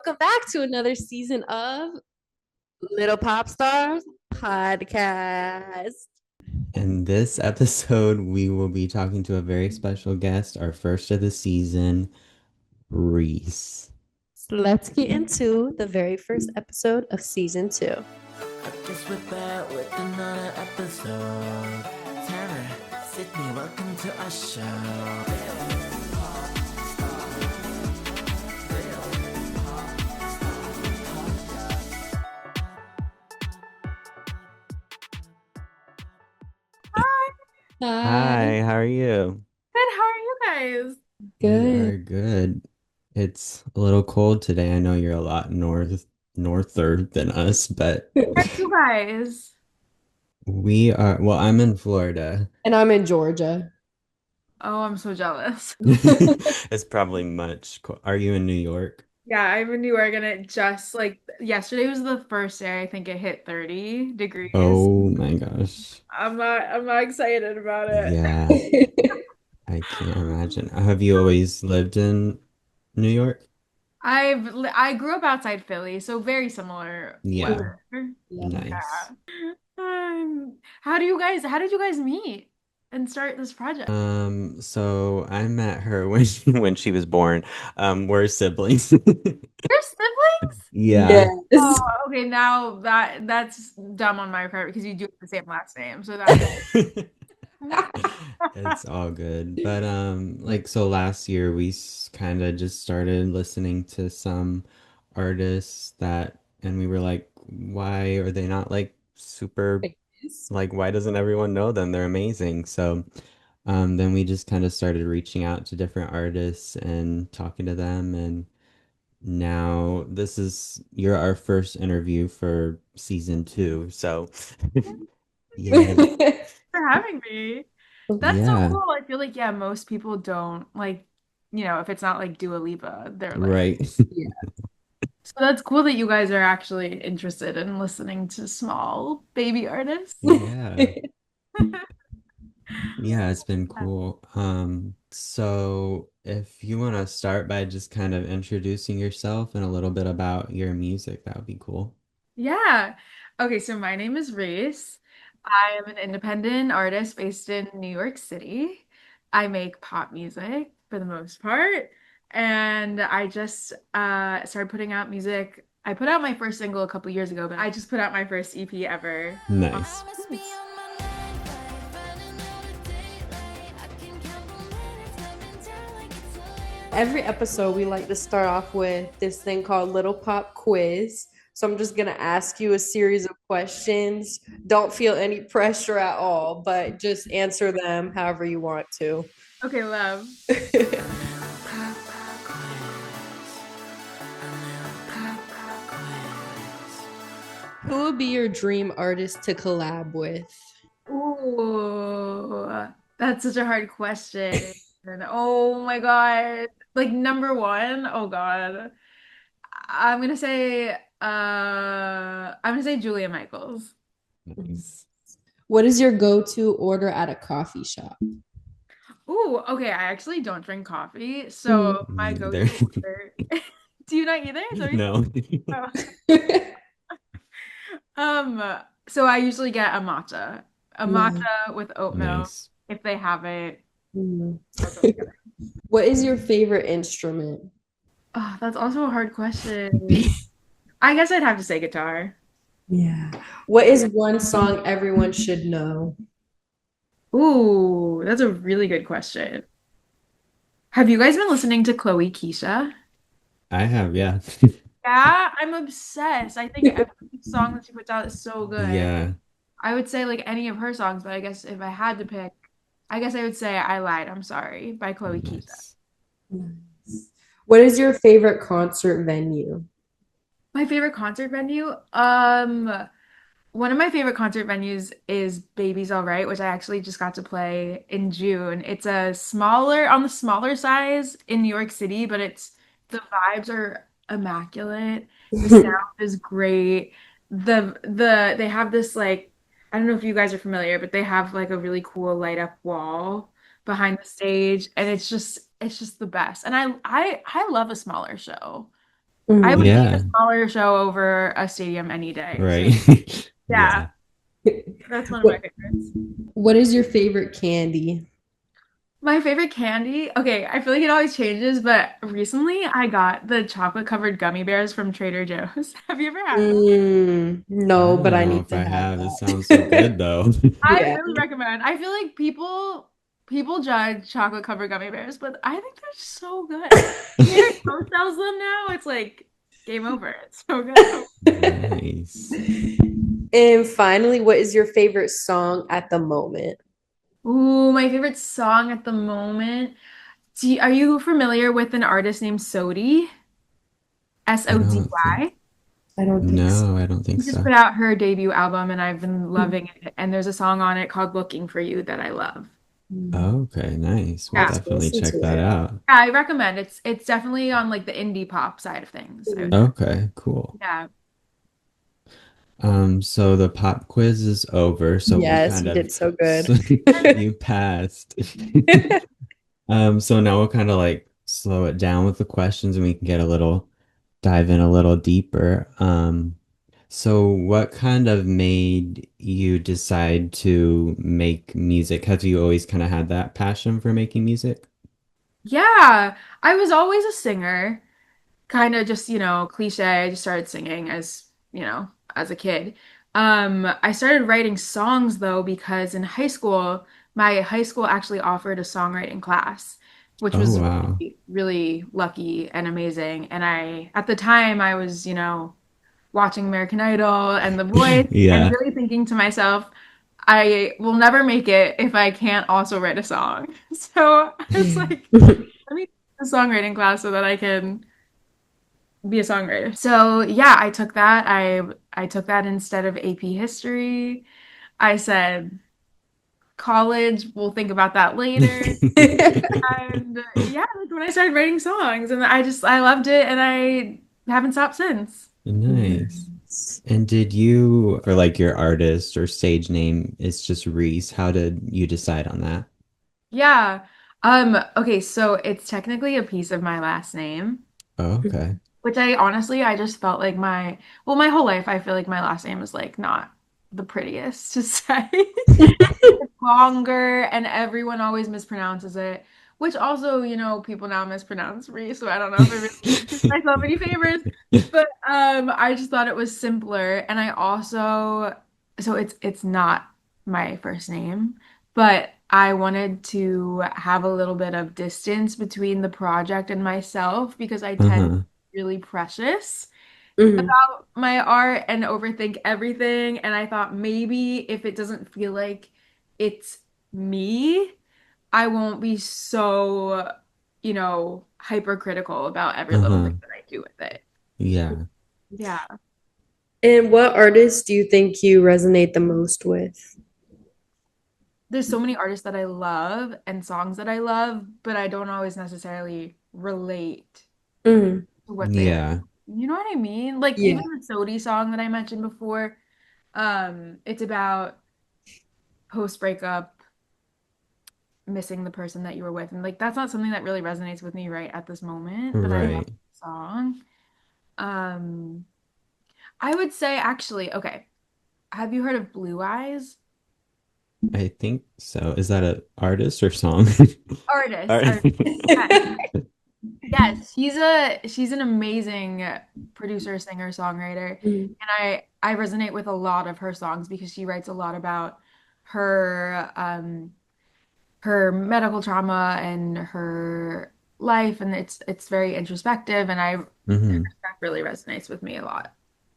welcome back to another season of Little Pop Stars Podcast. In this episode, we will be talking to a very special guest, our first of the season, Riese. So let's get into the very first episode of season 2. I guess we're back with another episode. Tara, Sydney, welcome to our show. Hi. Hi, how are you? Good, how are you guys? We Good. are good. It's a little cold today. I know you're a lot norther than us, but Where are you guys? well, I'm in Florida. And I'm in Georgia. Oh, I'm so jealous. It's probably Are you in New York? Yeah, I'm in New York and it just like yesterday was the first day I think it hit 30 degrees. Oh my gosh. I'm not excited about it. Yeah, I can't imagine. Have you always lived in New York? I grew up outside Philly, so very similar Yeah, weather. nice. Yeah. How did you guys meet and start this project? So I met her when when she was born. We're siblings. Your siblings? Yeah. Yes. Oh, okay. Now that's dumb on my part because you do have the same last name. So that It's all good. But like so last year we kind of just started listening to some artists that and we were like, why are they not like super like why doesn't everyone know them? They're amazing. So then we just kind of started reaching out to different artists and talking to them and now you're our first interview for season 2. So yeah, for having me. That's so yeah, cool. I feel like, yeah, most people don't like, if it's not like Dua Lipa, they're like, right. Yeah. so that's cool that you guys are actually interested in listening to small baby artists. Yeah. Yeah, it's been cool. So if you want to start by just kind of introducing yourself and a little bit about your music, that would be cool. Yeah. Okay, so my name is Reese. I am an independent artist based in New York City. I make pop music for the most part, and I just started putting out music. I put out my first single a couple years ago, but I just put out my first EP ever. Nice. Every episode, we like to start off with this thing called Little Pop Quiz. So I'm just going to ask you a series of questions. Don't feel any pressure at all, but just answer them however you want to. Okay, love. Who would be your dream artist to collab with? Ooh, that's such a hard question. Oh my God. Like number one, oh God. I'm gonna say Julia Michaels. Nice. What is your go-to order at a coffee shop? Ooh, okay, I actually don't drink coffee, Mm. so my Me either. go-to order. Do you not either? Sorry. No. Oh. Um, so I usually get a Nice. matcha with oat milk Nice. if they have it. Mm. I'll go together. What is your favorite instrument? Oh, that's also a hard question. I guess I'd have to say guitar. Yeah. What is one song everyone should know? Ooh, that's a really good question. Have you guys been listening to Chloe Qisha? I have, yeah. Yeah, I'm obsessed. I think every song that she puts out is so good. Yeah. I would say like any of her songs, but I guess if I had to pick, I guess I would say I Lied, I'm Sorry by Chloe Qisha. Nice. Nice. What is your favorite concert venue? My favorite concert venue? One of my favorite concert venues is Baby's All Right, which I actually just got to play in June. It's on the smaller size in New York City, but the vibes are immaculate. The sound is great. They have this like, I don't know if you guys are familiar, but they have like a really cool light up wall behind the stage, and it's just the best. And I love a smaller show. I Mhm. would take a Yeah, smaller show over a stadium any day. So right. yeah, Yeah. that's one of my What favorites. what is your favorite candy? My favorite candy, okay, I feel like it always changes, but recently I got the chocolate covered gummy bears from Trader Joe's. Have you ever had them? I No, but don't I know need if to I have have. It sounds so that. good though. I Yeah. really recommend. I feel like people judge chocolate covered gummy bears, but I think they're so good. Trader Joe's sells them now. It's like game over. It's so good. Nice. And finally, what is your favorite song at the moment? Ooh, my favorite song at the moment. Are you familiar with an artist named Sody? I don't think. Sody? I don't think so. No, I don't think She just so. put out her debut album and I've been loving it. And there's a song on it called Looking for You that I love. Okay, nice. We'll I'll Yeah. have to definitely listen check to that it. out. Yeah, I recommend. It's definitely on like the indie pop side of things, I would say. Okay, cool. Yeah. So the pop quiz is over, so we Yes, kind you of did so so good. you passed. So now we'll kind of like slow it down with the questions and we can get a little dive in a little deeper. So what kind of made you decide to make music? Have you always kind of had that passion for making music? Yeah, I was always a singer, kind of just, cliche. I just started singing as a kid. I started writing songs though because in high school, my high school actually offered a songwriting class, which Oh was wow. really, really lucky and amazing. And at the time, I was, watching American Idol and The Voice and Yeah. really thinking to myself, I will never make it if I can't also write a song. So I was like, let me take a songwriting class so that I can be a songwriter. So yeah, I took that. I took that instead of AP history. I said college, we'll think about that later. And yeah, that's when I started writing songs and I loved it and I haven't stopped since. Nice. And did you, for like your artist or stage name, it's just Reese. How did you decide on that? Yeah. Okay, so it's technically a piece of my last name, Oh, okay. which I just felt like my whole life I feel like my last name is like not the prettiest to say. Longer and everyone always mispronounces it, which also, people now mispronounce Reese, so I don't know if I really did myself any favors, but I just thought it was simpler and I also so it's not my first name, but I wanted to have a little bit of distance between the project and myself because I tend to Uh-huh. be really precious Mhm. about my art and overthink everything. And I thought maybe if it doesn't feel like it's me, I won't be so, hypercritical about every little thing Uh-huh. that I do with it. Yeah. Yeah. And what artists do you think you resonate the most with? There's so many artists that I love and songs that I love, but I don't always necessarily relate Mm. to what they're, Yeah. you know what I mean? Like even Yeah. the Sody song that I mentioned before, it's about post breakup missing the person that you were with. And like that's not something that really resonates with me right at this moment, but I love Right. the song. Um, I would say actually, okay, have you heard of Blue Eyes? I think so. Is that an artist or song? Artist, Art. artist. Yes. Yes, she's an amazing producer, singer, songwriter. Mm. And I resonate with a lot of her songs because she writes a lot about her her medical trauma and her life and it's very introspective and Hmm. that really resonates with me a lot.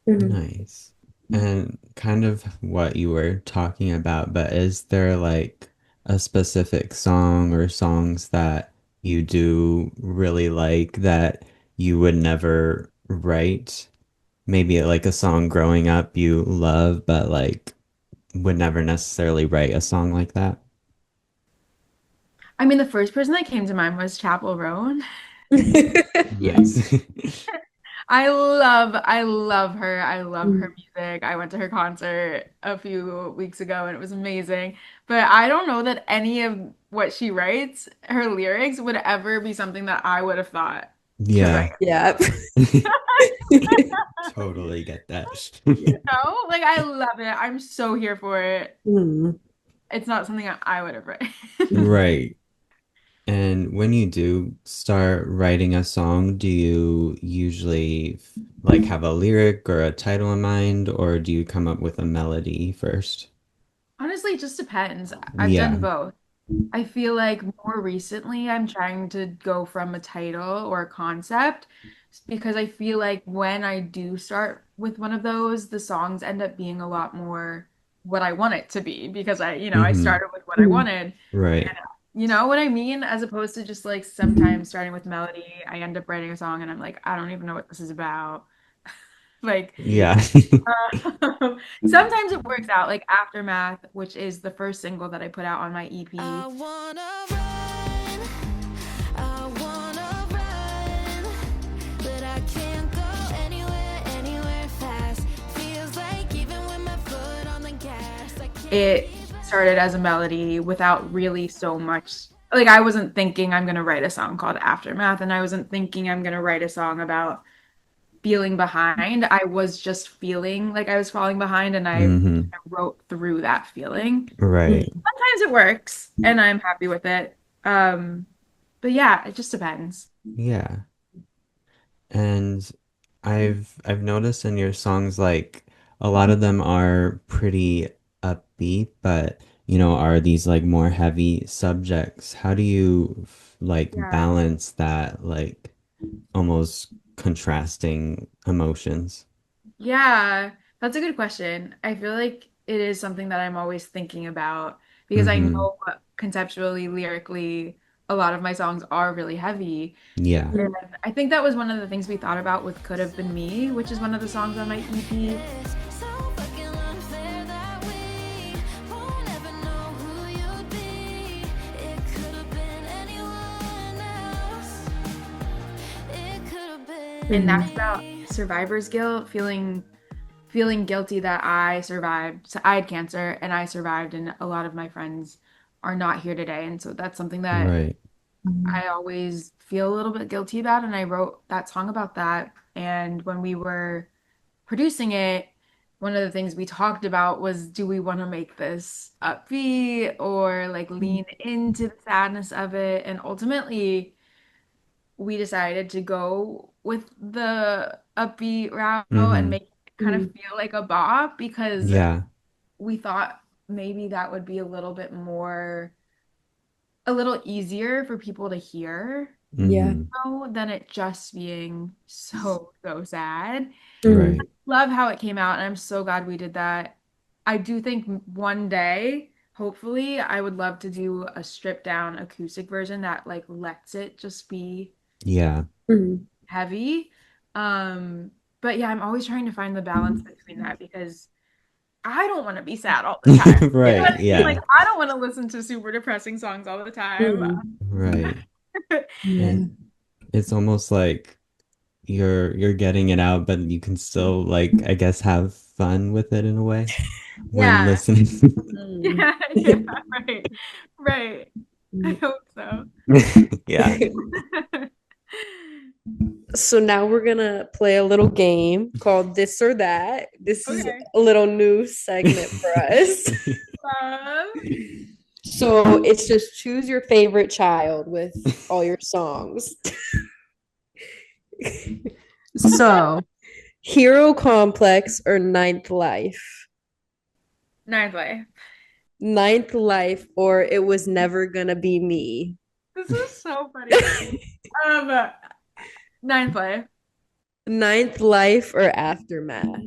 Mhm. Nice. And kind of what you were talking about, but is there like a specific song or songs that you do really like that you would never write? Maybe like a song growing up you love, but like would never necessarily write a song like that? I mean, the first person that came to mind was Chapel Roan. Yes. Nice. I love her. I love Mm. her music. I went to her concert a few weeks ago and it was amazing. But I don't know that any of what she writes, her lyrics would ever be something that I would have thought to Yeah. write. Yeah. Totally get that. Like I love it. I'm so here for it. Mm. It's not something I would have written. Right. And when you do start writing a song, do you usually like have a lyric or a title in mind, or do you come up with a melody first? Honestly, it just depends. I've done Yeah. both. I feel like more recently I'm trying to go from a title or a concept because I feel like when I do start with one of those, the songs end up being a lot more what I want it to be because I Mm-hmm. started with what I wanted. Right. You know what I mean? As opposed to just like sometimes starting with melody, I end up writing a song and I'm like, I don't even know what this is about. Like, Yeah. sometimes it works out, like Aftermath, which is the first single that I put out on my I EP. wanna run, I wanna run, but I can't go anywhere fast. Feels like even with my foot on the gas, I can't It keep it started as a melody without really so much. Like, I wasn't thinking I'm going to write a song called Aftermath, and I wasn't thinking I'm going to write a song about feeling behind. I was just feeling like I was falling behind, and I Mm-hmm. wrote through that feeling. Right. Sometimes it works, and I'm happy with it. But yeah, it just depends. Yeah. And I've noticed in your songs like a lot of them are pretty upbeat, but are these like more heavy subjects? How do you like Yeah. balance that like almost contrasting emotions? Yeah, that's a good question. I feel like it is something that I'm always thinking about because I Mm-hmm. know conceptually, lyrically, a lot of my songs are really heavy. Yeah. And I think that was one of the things we thought about with Could Have Been Me, which is one of the songs on my EP. so fucking unfair that we won't ever know who you'd be. It could have been anyone else. It could have And been that's about me. survivor's guilt, feeling guilty that I survived. So I had cancer and I survived, and a lot of my friends are not here today. And so that's something that Right. I always feel a little bit guilty about, and I wrote that song about that. And when we were producing it, one of the things we talked about was, do we want to make this upbeat or like lean into the sadness of it? And ultimately, we decided to go with the upbeat route and Mm-hmm. make it kind of feel like a bop because Yeah. we thought maybe that would be a little easier for people to hear Yeah. Mm-hmm. than it just being so sad. Mm. Right. Love how it came out, and I'm so glad we did that. I do think one day, hopefully, I would love to do a stripped down acoustic version that like lets it just be Yeah. Mm. heavy. Um, but yeah, I'm always trying to find the balance between that because I don't want to be sad all the time. You know Yeah. Right. what I mean? Like Yeah. I don't want to listen to super depressing songs all the time. Mm. Right. Yeah. And it's almost like you're getting it out, but you can still like I guess have fun with it in a way when Yeah. listening. Mm. Yeah, yeah, right. Right. I hope so. Yeah. So now we're gonna play a little game called This or That. This is Okay. a little new segment for us. Um, So it's just choose your favorite child with all your songs. So, Hero Complex or Ninth Life? Ninth Way. Ninth Life or It Was Never Gonna Be Me? This is so funny. Um, Ninth Way. Ninth Life or Aftermath?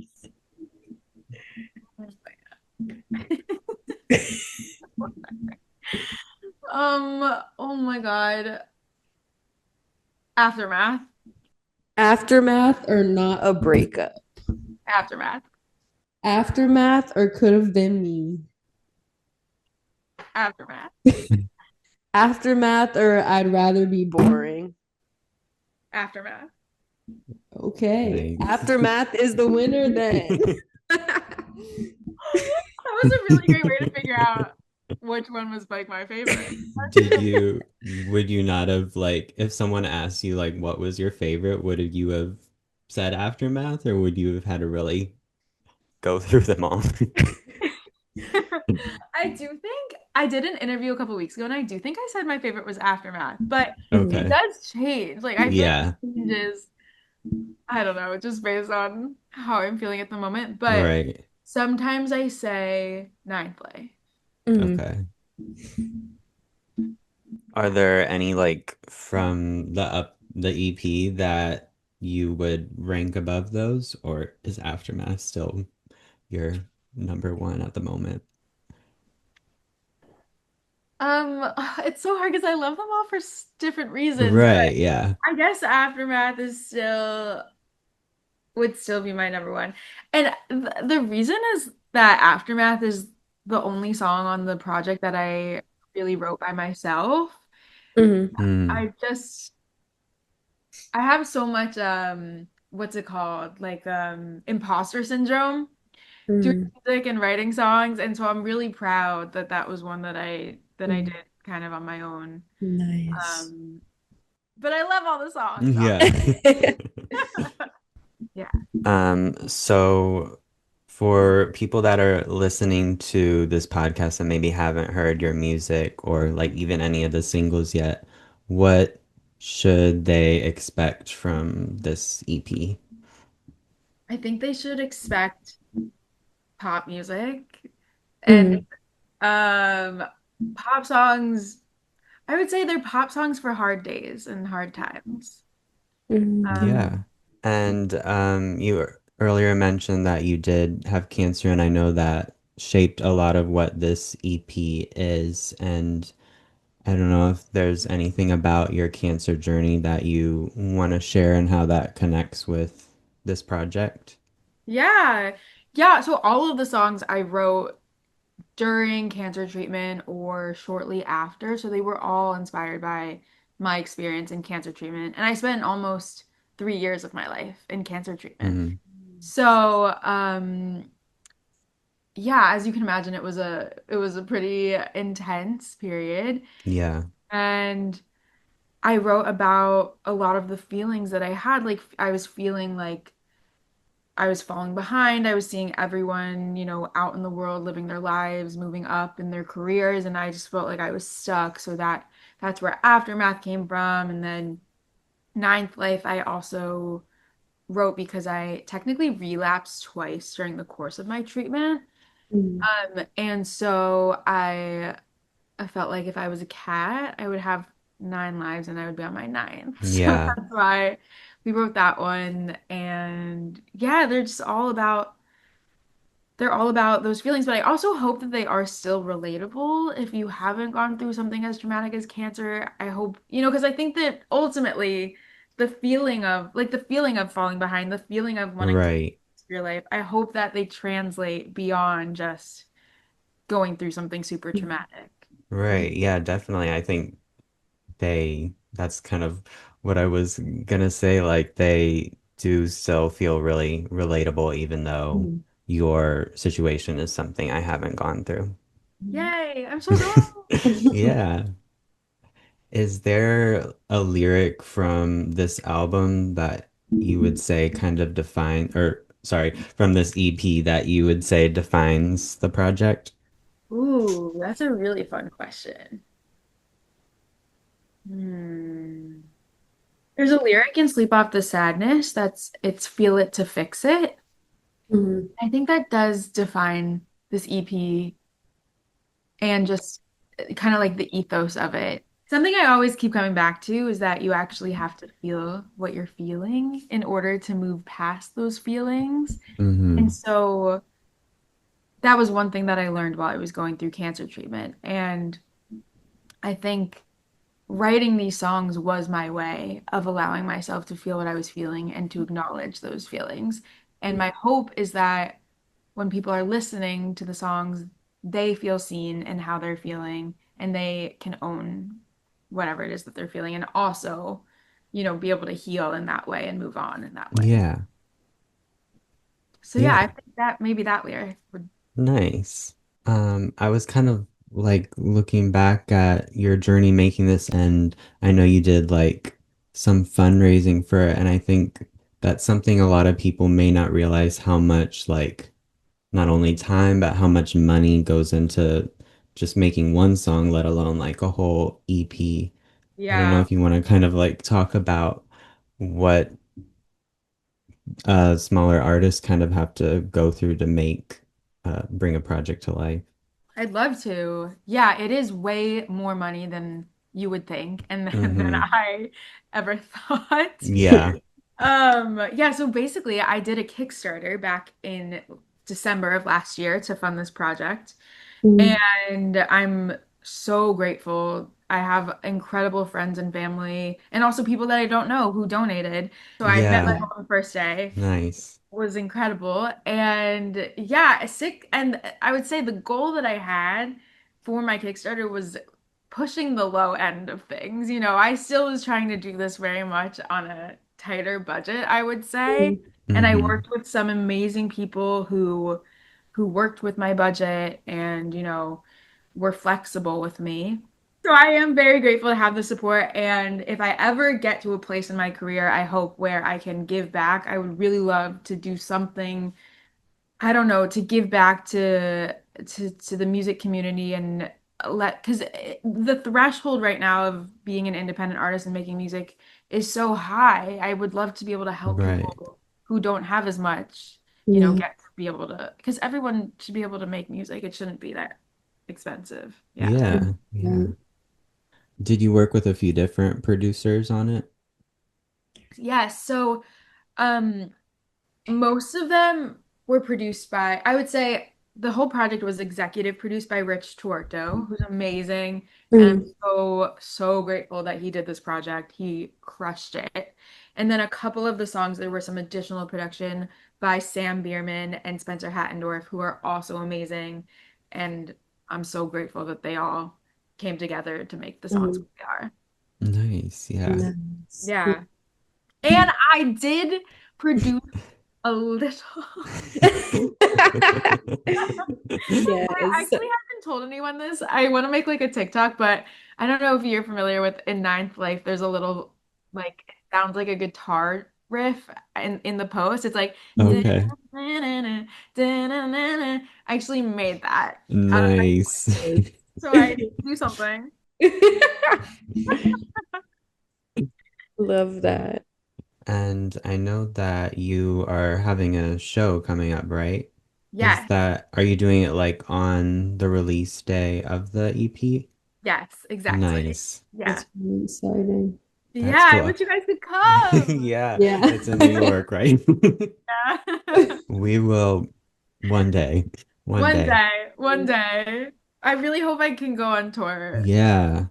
Oh my God. Aftermath. Aftermath or Not a Breakup? Aftermath. Aftermath or Could Have Been Me? Aftermath. Aftermath or I'd Rather Be Boring? Aftermath. Okay. Nice. Aftermath is the winner then. That was a really great way to figure out which one was like my favorite. Would you not have like if someone asked you like what was your favorite, would you have said Aftermath, or would you have had to really go through them all? I do think I did an interview a couple weeks ago, and I do think I said my favorite was Aftermath, but it Mhm. Okay. does change. Like I feel like Yeah, it changes. I don't know, just based on how I'm feeling at the moment. But right. sometimes I say ninth play. Mhm. Okay. Are there any like from the EP that you would rank above those, or is Aftermath still your number one at the moment? It's so hard because I love them all for different reasons, but Right, yeah. I guess Aftermath is still would still be my number one. And the reason is that Aftermath is the only song on the project that I really wrote by myself. Mhm. Mm, I just I have so much what's it called? Like imposter syndrome doing Mhm. music and writing songs, and so I'm really proud that that was one that I Mhm. did kind of on my own. Nice. Um but I love all the songs. yeah. Yeah. So for people that are listening to this podcast and maybe haven't heard your music or like even any of the singles yet, what should they expect from this EP? I think they should expect pop music and Mhm. um pop songs. I would say they're pop songs for hard days and hard times. Mhm. Yeah. And you earlier mentioned that you did have cancer, and I know that shaped a lot of what this EP is. And I don't know if there's anything about your cancer journey that you want to share and how that connects with this project. Yeah. Yeah, so all of the songs I wrote during cancer treatment or shortly after. So they were all inspired by my experience in cancer treatment. And I spent almost 3 years of my life in cancer treatment. Hmm. So, yeah, as you can imagine, it was a pretty intense period. Yeah. And I wrote about a lot of the feelings that I had. Like I was feeling like I was falling behind. I was seeing everyone, out in the world living their lives, moving up in their careers, and I just felt like I was stuck. So that's where Aftermath came from. And then Ninth Life, I also wrote because I technically relapsed twice during the course of my treatment. Mhm. And so I felt like if I was a cat, I would have 9 lives and I would be on my ninth. So Yeah. that's why we wrote that one. And yeah, they're all about those feelings, but I also hope that they are still relatable. If you haven't gone through something as traumatic as cancer, I hope, because I think that ultimately the feeling of falling behind, the feeling of wanting to Right. your life, I hope that they translate beyond just going through something super traumatic. Right. Yeah, definitely. I think that's kind of what I was gonna say. Like they do still feel really relatable, even though Mhm. your situation is something I haven't gone through. Yay, I'm so glad. Yeah. Is there a lyric from this album that you would say kind of define, or sorry, from this EP that you would say defines the project? Ooh, that's a really fun question. Hmm. There's a lyric in Sleep Off the Sadness it's feel it to fix it. Mhm. I think that does define this EP and just kind of like the ethos of it. Something I always keep coming back to is that you actually have to feel what you're feeling in order to move past those feelings. And Hmm. so that was one thing that I learned while I was going through cancer treatment. And I think writing these songs was my way of allowing myself to feel what I was feeling and to acknowledge those feelings. And my hope is that when people are listening to the songs, they feel seen in how they're feeling and they can own whatever it is that they're feeling and also, be able to heal in that way and move on in that way. Yeah. So yeah, I Yeah. think that maybe that lyric would. Nice. I was kind of like looking back at your journey making this, and I know you did like some fundraising for it, and I think that's something a lot of people may not realize how much like not only time, but how much money goes into just making one song, let alone like a whole EP. I don't know Yeah, if you want to kind of like talk about what smaller artists kind of have to go through to make bring a project to life. I'd love to. Yeah, it is way more money than you would think and than Mm-hmm. I ever thought. Yeah. Yeah, so basically I did a Kickstarter back in December of last year to fund this project. Mm, And I'm so grateful. I have incredible friends and family, and also people that I don't know who donated. So I met my Yeah. yeah. goal the first day, Nice. was incredible. And yeah, sick. And I would say the goal that I had for my Kickstarter was pushing the low end of things. You know, I still was trying to do this very much on a tighter budget, I would say. Mm, And I Mm-hmm. worked with some amazing people who worked with my budget and, you know, were flexible with me. So I am very grateful to have the support. And if I ever get to a place in my career, I hope where I can give back, I would really love to do something, I don't know, to give back to the music community and let, because the threshold right now of being an independent artist and making music is so high. I would love to be able to help Right. people who don't have as much, you know, yeah. get to be able to, because everyone should be able to make music. It shouldn't be that expensive. Yeah. Yeah. Yeah. Right. Did you work with a few different producers on it? Yeah. So, um, most of them were produced by, I would say the whole project was executive produced by Rich Tuerto, who's amazing. And I'm Mm, so grateful that he did this project. He crushed it. And then a couple of the songs, there were some additional production by Sam Bierman and Spencer Hattendorf, who are also amazing. And I'm so grateful that they all came together to make the songs mm, we are. Nice. Yeah. nice. Yeah. And I did produce a little. I Yes. actually haven't told anyone this. I want to make like a TikTok, but I don't know if you're familiar with in Ninth Life, there's a little like it sounds like a guitar riff in the post. It's like Okay. I actually made that out of my Nice. so I do something. Love that. And I know that you are having a show coming up, right? Yes, Are you doing it like on the release day of the EP? yes, exactly. Nice. Yeah. That's really exciting. That's Yeah, I cool. wish you guys could come. Yeah, Yeah. it's in New York, right? Yeah. We will one day. One One day. day, one day. I really hope I can go on tour Yeah.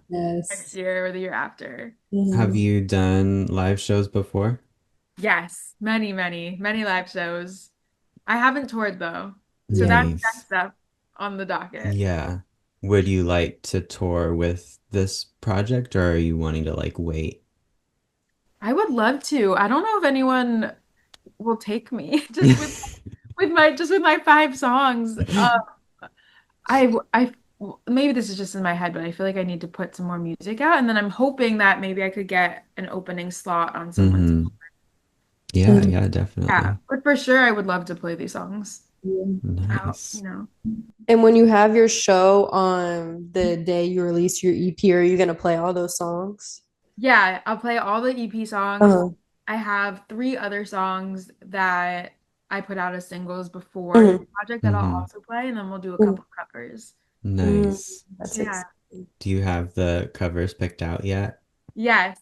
next Yes. year or the year after. Have Mhm. you done live shows before? Yes, many live shows. I haven't toured though. So Yeah. that's Nice. next up on the docket. Yeah. Would you like to tour with this project or are you wanting to like wait? I would love to. I don't know if anyone will take me just with my five songs. I maybe this is just in my head, but I feel like I need to put some more music out, and then I'm hoping that maybe I could get an opening slot on someone's. Hmm. Yeah, Mm, yeah, Yeah, definitely. but for sure, I would love to play these songs yeah. out, you Nice. know. And when you have your show on the day you release your EP, are you gonna play all those songs? Yeah, I'll play all the EP songs. Uh-huh. I have three other songs that I put out as singles before this Mhm. project that I'll Hmm. also play, and then we'll do a Mm, couple covers. mm, Nice. that's Yeah. exciting. Do you have the covers picked out yet? Yes.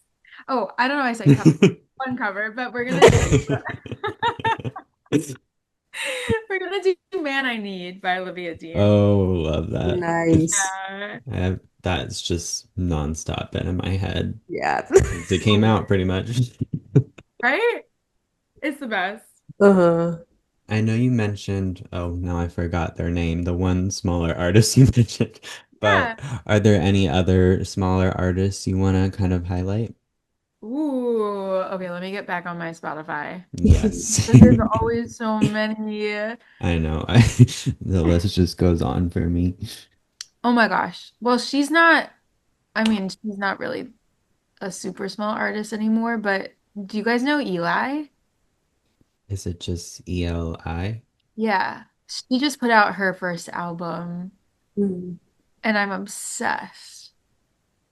Oh, I don't know. I said cover one cover, but we're gonna do we're gonna do "Man I Need" by Olivia Dean. Oh, love that. Nice. That's just nonstop been in my head Yeah. since it came out pretty much. Right? It's the best. Uh-huh. I know you mentioned, oh, now I forgot their name, the one smaller artist you mentioned. But Yeah. are there any other smaller artists you want to kind of highlight? Ooh. Okay, let me get back on my Spotify. Yes. There's always so many. I know. The list just goes on for me. Oh my gosh. Well, she's not, I mean, she's not really a super small artist anymore, but do you guys know Eli? Is it just ELI? Yeah. She just put out her first album Mm. and I'm obsessed.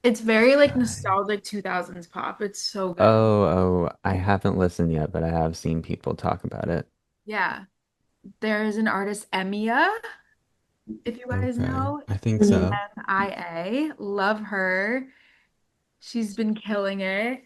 It's very like Okay. nostalgic 2000s pop. It's so good. Oh, I haven't listened yet, but I have seen people talk about it. Yeah. There's an artist, êMIA, if you guys Okay. know. I think Mhm. so. EMIA. Love her. She's been killing it.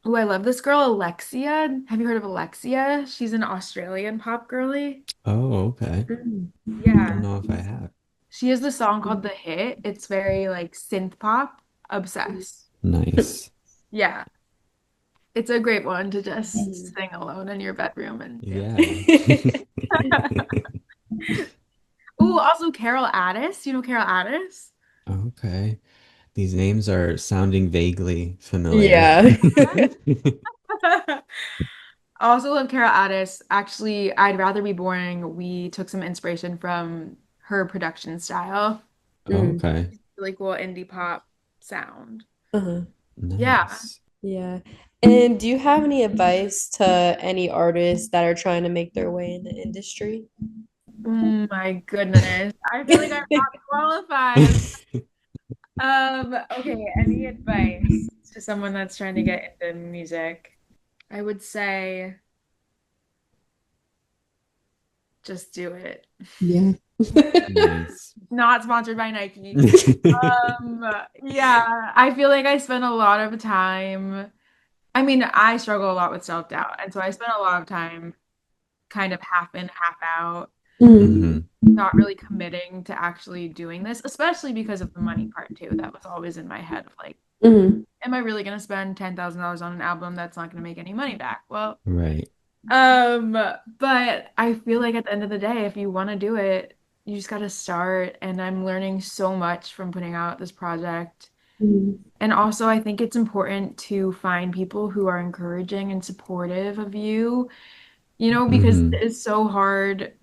Oh, I love this girl, Alexia. Have you heard of Alexia? She's an Australian pop girly. Oh, okay. Mm. Don't Yeah. know if I have. She has the song called The Hit. It's very like synth pop. Obsessed. Nice. Yeah. It's a great one to Mm. just sing alone in your bedroom and do. Yeah. Oh, also Carol Addis. You know Carol Addis? Okay. These names are sounding vaguely familiar. Yeah. I also love Carol Addis. Actually, I'd Rather Be Boring. We took some inspiration from her production style. Mm. Okay. Really cool indie pop sound. Uh-huh. Yeah. Nice. Yeah. And do you have any advice to any artists that are trying to make their way in the industry? Oh my goodness. I feel like I'm not qualified. Okay, any advice to someone that's trying to get into music? I would say just do it. Yeah. Nice. Not sponsored by Nike. Yeah, I feel like I spend a lot of time. I mean, I struggle a lot with self-doubt, and so I spend a lot of time kind of half in, half out, Mm. Hmm. not really committing to actually doing this, especially because of the money part too. That was always in my head of like, Mhm. am I really going to spend $10,000 on an album that's not going to make any money back? Well, Right. but I feel like at the end of the day, if you want to do it, you just got to start. And I'm learning so much from putting out this project. Mhm. And also, I think it's important to find people who are encouraging and supportive of you, because Hmm. it's so hard,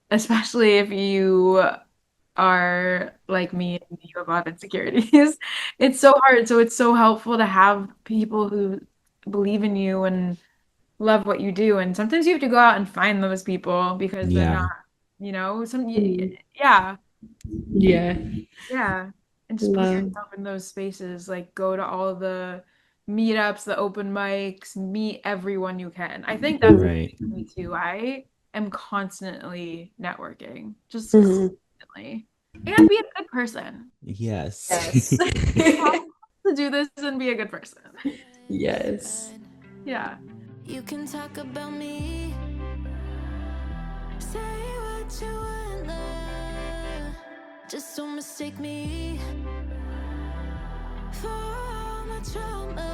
especially if you are like me and you have a lot of insecurities. It's so hard. So it's so helpful to have people who believe in you and love what you do. And sometimes you have to go out and find those people because they're not, Yeah. Mhm. yeah, Yeah. yeah. And just put Wow. yourself in those spaces, like go to all the meetups, the open mics, meet everyone you can. I think that's the Right. thing for me too. I am constantly networking, just Mhm. constantly. And be a good person. Yes. Yes. You have to do this and be a good person. Yes. Yeah. You can talk about me, say what you wanna. Just don't mistake me for all my trauma.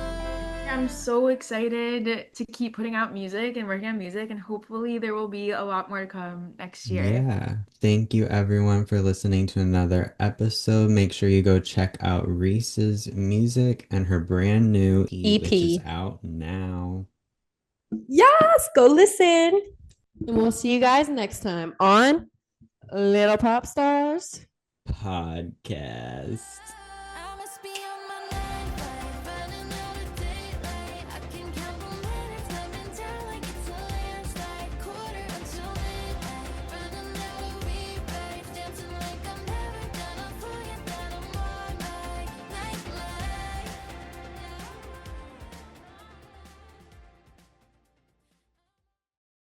I'm so excited to keep putting out music and working on music, and hopefully there will be a lot more to come next year. Yeah. Thank you everyone for listening to another episode. Make sure you go check out Reese's music and her brand new EP, which is EP. out now. Yes, go listen. And we'll see you guys next time on Little Pop Stars. Podcast.